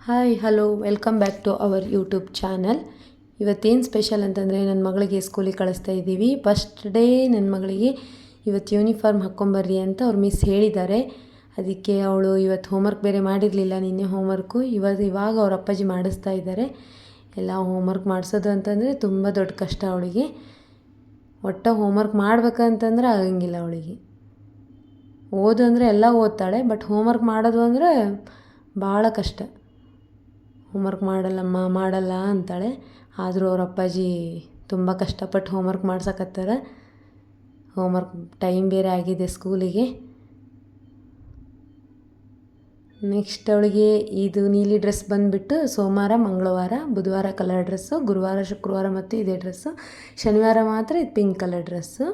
Hi hello welcome back to our YouTube channel. ಇವತ್ತೇನು special ಅಂತಂದರೆ ನನ್ನ ಮಗಳಿಗೆ ಸ್ಕೂಲಿಗೆ ಕಳಿಸ್ತಾ ಇದ್ದೀವಿ. ಫಸ್ಟ್ ಡೇ ನನ್ನ ಮಗಳಿಗೆ ಇವತ್ತು ಯೂನಿಫಾರ್ಮ್ ಹಾಕ್ಕೊಂಬರ್ರಿ ಅಂತ ಅವ್ರು ಮಿಸ್ ಹೇಳಿದ್ದಾರೆ. ಅದಕ್ಕೆ ಅವಳು ಇವತ್ತು ಹೋಮ್ವರ್ಕ್ ಬೇರೆ ಮಾಡಿರಲಿಲ್ಲ, ನಿನ್ನೆ ಹೋಮ್ವರ್ಕು ಇವಾಗ ಅವ್ರ ಅಪ್ಪಾಜಿ ಮಾಡಿಸ್ತಾ ಇದ್ದಾರೆ. ಎಲ್ಲ ಹೋಮ್ವರ್ಕ್ ಮಾಡಿಸೋದು ಅಂತಂದರೆ ತುಂಬ ದೊಡ್ಡ ಕಷ್ಟ ಅವಳಿಗೆ. ಒಟ್ಟು ಹೋಮ್ವರ್ಕ್ ಮಾಡ್ಬೇಕಂತಂದ್ರೆ ಆಗಂಗಿಲ್ಲ ಅವಳಿಗೆ. ಓದು ಅಂದರೆ ಎಲ್ಲ ಓದ್ತಾಳೆ, ಬಟ್ ಹೋಮ್ವರ್ಕ್ ಮಾಡೋದು ಅಂದರೆ ಭಾಳ ಕಷ್ಟ. ಹೋಮ್ವರ್ಕ್ ಮಾಡಲ್ಲ ಅಂತಾಳೆ. ಆದರೂ ಅವ್ರ ಅಪ್ಪಾಜಿ ತುಂಬ ಕಷ್ಟಪಟ್ಟು ಹೋಮ್ವರ್ಕ್ ಮಾಡ್ಸಕತ್ತಾರ. ಹೋಮ್ವರ್ಕ್ ಟೈಮ್ ಬೇರೆ ಆಗಿದೆ ಸ್ಕೂಲಿಗೆ. ನೆಕ್ಸ್ಟ್ ಅವಳಿಗೆ ಇದು ನೀಲಿ ಡ್ರೆಸ್ ಬಂದುಬಿಟ್ಟು ಸೋಮವಾರ, ಮಂಗಳವಾರ, ಬುಧವಾರ ಕಲರ್ ಡ್ರೆಸ್ಸು, ಗುರುವಾರ, ಶುಕ್ರವಾರ ಮತ್ತು ಇದೇ ಡ್ರೆಸ್ಸು, ಶನಿವಾರ ಮಾತ್ರ ಇದು ಪಿಂಕ್ ಕಲರ್ ಡ್ರೆಸ್ಸು.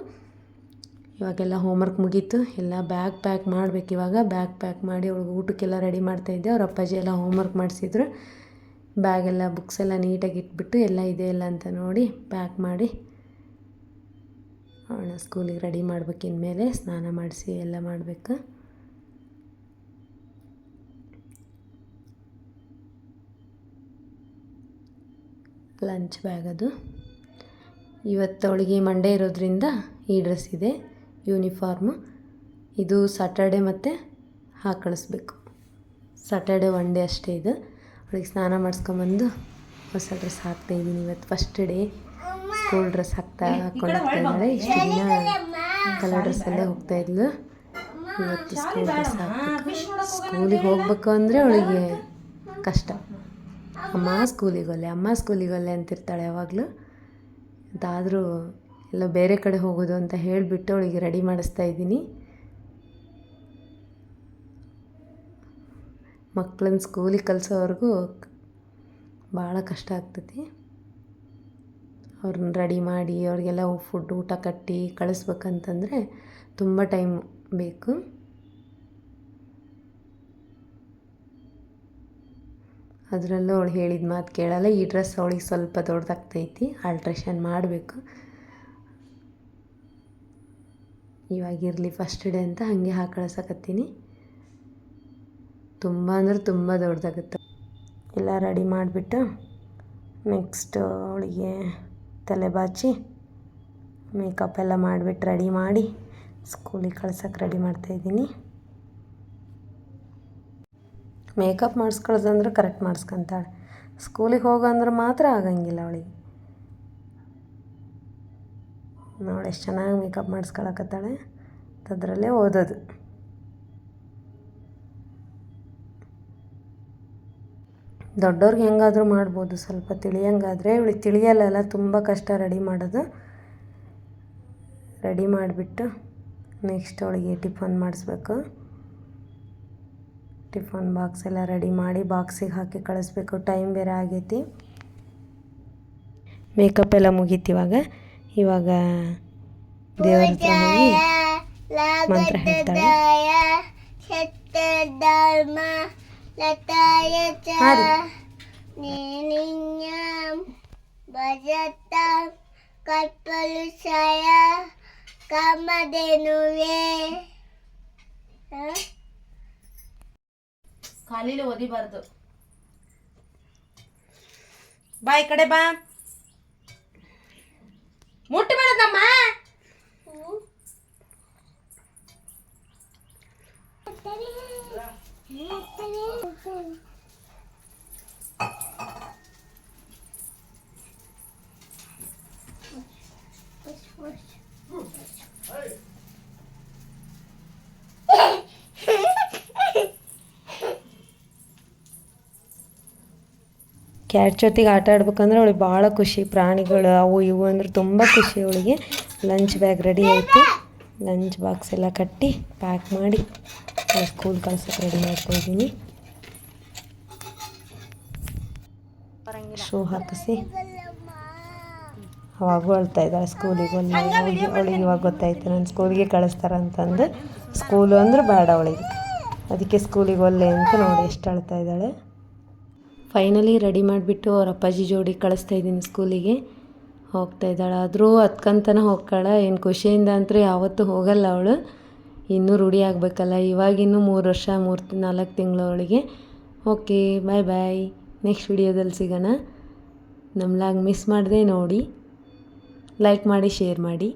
ಇವಾಗೆಲ್ಲ ಹೋಮ್ವರ್ಕ್ ಮುಗೀತು, ಎಲ್ಲ ಬ್ಯಾಗ್ ಪ್ಯಾಕ್ ಮಾಡಬೇಕು. ಇವಾಗ ಬ್ಯಾಗ್ ಪ್ಯಾಕ್ ಮಾಡಿ ಅವಳಿಗೆ ಊಟಕ್ಕೆಲ್ಲ ರೆಡಿ ಮಾಡ್ತಾಯಿದ್ದೆ. ಅವ್ರ ಅಪ್ಪಾಜಿ ಎಲ್ಲ ಹೋಮ್ವರ್ಕ್ ಮಾಡಿಸಿದ್ರು. ಬ್ಯಾಗೆಲ್ಲ ಬುಕ್ಸ್ ಎಲ್ಲ ನೀಟಾಗಿ ಇಟ್ಬಿಟ್ಟು ಎಲ್ಲ ಇದೆ ಇಲ್ಲ ಅಂತ ನೋಡಿ ಪ್ಯಾಕ್ ಮಾಡಿ ಅವಳ ಸ್ಕೂಲಿಗೆ ರೆಡಿ ಮಾಡ್ಬೇಕು. ಇನ್ಮೇಲೆ ಸ್ನಾನ ಮಾಡಿಸಿ ಎಲ್ಲ ಮಾಡಬೇಕು. ಲಂಚ್ ಬ್ಯಾಗ್ ಅದು. ಇವತ್ತು ಅವಳಿಗೆ ಮಂಡೇ ಇರೋದ್ರಿಂದ ಈ ಡ್ರೆಸ್ ಇದೆ ಯೂನಿಫಾರ್ಮು. ಇದು ಸಾಟರ್ಡೆ ಮತ್ತು ಹಾಕಿ ಕಳಿಸ್ಬೇಕು. ಸಾಟರ್ಡೆ ಒನ್ ಡೇ ಅಷ್ಟೇ ಇದು. ಅವಳಿಗೆ ಸ್ನಾನ ಮಾಡಿಸ್ಕೊಂಬಂದು ಹೊಸ ಡ್ರೆಸ್ ಹಾಕ್ತಾಯಿದ್ದೀನಿ. ಇವತ್ತು ಫಸ್ಟ್ ಡೇ ಸ್ಕೂಲ್ ಡ್ರೆಸ್ ಹಾಕ್ಕೊಂಡಿರ್ತಾಯಿದ್ದಾಳೆ. ಇಷ್ಟು ದಿನ ಕಲರ್ ಡ್ರೆಸ್ಸಲ್ಲೇ ಹೋಗ್ತಾಯಿದ್ಲು. ಇವತ್ತು ಸ್ಕೂಲ್ ಡ್ರೆಸ್ ಹಾಕಬೇಕು. ಸ್ಕೂಲಿಗೆ ಹೋಗ್ಬೇಕು ಅಂದರೆ ಅವಳಿಗೆ ಕಷ್ಟ. ಅಮ್ಮ ಸ್ಕೂಲಿಗೆ ಒಲ್ಲೆ ಅಂತಿರ್ತಾಳೆ ಯಾವಾಗಲೂ. ಅದಾದರೂ ಎಲ್ಲ ಬೇರೆ ಕಡೆ ಹೋಗೋದು ಅಂತ ಹೇಳಿಬಿಟ್ಟು ಅವಳಿಗೆ ರೆಡಿ ಮಾಡಿಸ್ತಾ ಇದ್ದೀನಿ. ಮಕ್ಕಳನ್ನ ಸ್ಕೂಲಿಗೆ ಕಲಿಸೋವರೆಗೂ ಭಾಳ ಕಷ್ಟ ಆಗ್ತೈತಿ. ಅವ್ರನ್ನ ರೆಡಿ ಮಾಡಿ ಅವ್ರಿಗೆಲ್ಲ ಊಟ ಕಟ್ಟಿ ಕಳಿಸ್ಬೇಕಂತಂದರೆ ತುಂಬ ಟೈಮ್ ಬೇಕು. ಅದರಲ್ಲೂ ಅವಳು ಹೇಳಿದ ಮಾತು ಕೇಳಲ್ಲ. ಈ ಡ್ರೆಸ್ ಅವಳಿಗೆ ಸ್ವಲ್ಪ ದೊಡ್ಡದಾಗ್ತೈತಿ, ಆಲ್ಟ್ರೇಷನ್ ಮಾಡಬೇಕು. ಇವಾಗಿರಲಿ ಫಸ್ಟ್ ಡೇ ಅಂತ ಹಾಗೆ ಹಾಕಿ ಕಳ್ಸಕತ್ತೀನಿ. ತುಂಬ ಅಂದರೆ ತುಂಬ ದೊಡ್ಡದಾಗುತ್ತೆ. ಎಲ್ಲ ರೆಡಿ ಮಾಡಿಬಿಟ್ಟು ನೆಕ್ಸ್ಟ್ ಅವಳಿಗೆ ತಲೆ ಬಾಚಿ ಮೇಕಪ್ ಎಲ್ಲ ಮಾಡಿಬಿಟ್ಟು ರೆಡಿ ಮಾಡಿ ಸ್ಕೂಲಿಗೆ ಕಳ್ಸೋಕ್ಕೆ ರೆಡಿ ಮಾಡ್ತಾಯಿದ್ದೀನಿ. ಮೇಕಪ್ ಮಾಡಿಸ್ಕೊಳ್ಳೋದಂದ್ರೆ ಕರೆಕ್ಟ್ ಮಾಡಿಸ್ಕೊತಾಳೆ. ಸ್ಕೂಲಿಗೆ ಹೋಗಂದ್ರೆ ಮಾತ್ರ ಆಗಂಗಿಲ್ಲ ಅವಳಿಗೆ. ಅವಳು ಎಷ್ಟು ಚೆನ್ನಾಗಿ ಮೇಕಪ್ ಮಾಡಿಸ್ಕೊಳಕತ್ತಾಳೆ. ಅದರಲ್ಲೇ ಓದೋದು. ದೊಡ್ಡವ್ರಿಗೆ ಹೆಂಗಾದರೂ ಮಾಡ್ಬೋದು, ಸ್ವಲ್ಪ ತಿಳಿಯಂಗಾದರೆ. ಇವಳಿಗೆ ತಿಳಿಯಲ್ಲ, ತುಂಬ ಕಷ್ಟ ರೆಡಿ ಮಾಡೋದು. ರೆಡಿ ಮಾಡಿಬಿಟ್ಟು ನೆಕ್ಸ್ಟ್ ಅವಳಿಗೆ ಟಿಫನ್ ಮಾಡಿಸ್ಬೇಕು. ಟಿಫನ್ ಬಾಕ್ಸ್ ಎಲ್ಲ ರೆಡಿ ಮಾಡಿ ಬಾಕ್ಸಿಗೆ ಹಾಕಿ ಕಳಿಸ್ಬೇಕು. ಟೈಮ್ ಬೇರೆ ಆಗೈತಿ. ಮೇಕಪ್ ಎಲ್ಲ ಮುಗೀತು. ಇವಾಗ ದೇವರ ಹತ್ರ ಹೋಗಿ ಮಂತ್ರ ಹೇಳ್ತಾಳೆ. ಖಾಲಿಲಿ ಓದಿಬಾರ್ದು. ಬಾ ಈ ಕಡೆ ಬಾ. ಮುಟ್ಟಿ ಬೇಡದಮ್ಮ. ಕ್ಯಾಟ್ ಜೊತೆಗೆ ಆಟ ಆಡ್ಬೇಕಂದ್ರೆ ಅವಳಿಗೆ ಭಾಳ ಖುಷಿ. ಪ್ರಾಣಿಗಳು ಅವು ಇವು ಅಂದ್ರೆ ತುಂಬ ಖುಷಿ ಅವಳಿಗೆ. ಲಂಚ್ ಬ್ಯಾಗ್ ರೆಡಿ ಆಯಿತು. ಲಂಚ್ ಬಾಕ್ಸ್ ಎಲ್ಲ ಕಟ್ಟಿ ಪ್ಯಾಕ್ ಮಾಡಿ ಸ್ಕೂಲ್ ಕಳ್ಸೋಕ್ಕೆ ರೆಡಿ ಮಾಡ್ತಾಯಿದ್ದೀನಿ. ಶೂ ಹಾಕಿಸಿ ಅವಾಗೂ ಅಳ್ತಾ ಇದ್ದಾಳೆ. ಸ್ಕೂಲಿಗೆ ಅವಳಿಗೆ ಇವಾಗ ಗೊತ್ತಾಯ್ತು ನಾನು ಸ್ಕೂಲಿಗೆ ಕಳಿಸ್ತಾರಂತಂದು. ಸ್ಕೂಲು ಅಂದ್ರೆ ಬೇಡ ಅವಳಿಗೆ. ಅದಕ್ಕೆ ಸ್ಕೂಲಿಗೆ ಒಲ್ಲೆ ಅಂತ ನೋಡಿ ಎಷ್ಟು ಅಳ್ತಾ ಇದ್ದಾಳೆ. ಫೈನಲಿ ರೆಡಿ ಮಾಡಿಬಿಟ್ಟು ಅವ್ರ ಅಪ್ಪಾಜಿ ಜೋಡಿ ಕಳಿಸ್ತಾಯಿದ್ದೀನಿ ಸ್ಕೂಲಿಗೆ. ಹೋಗ್ತಾಯಿದ್ದಾಳೆ. ಆದರೂ ಹತ್ಕಂತನ ಹೋಗ್ತಾಳೆ. ಏನು ಖುಷಿಯಿಂದ ಅಂತೂ ಯಾವತ್ತೂ ಹೋಗಲ್ಲ ಅವಳು. ಇನ್ನೂ ರೂಢಿ ಆಗಬೇಕಲ್ಲ. ಇವಾಗಿನ್ನೂ 3 ವರ್ಷ 4 ತಿಂಗಳು ಅವಳಿಗೆ. ಓಕೆ ಬಾಯ್ ಬಾಯ್. ನೆಕ್ಸ್ಟ್ ವಿಡಿಯೋದಲ್ಲಿ ಸಿಗೋಣ. ನಮ್ಮ ಲಾಗ್ ಮಿಸ್ ಮಾಡದೆ ನೋಡಿ, ಲೈಕ್ ಮಾಡಿ, ಶೇರ್ ಮಾಡಿ.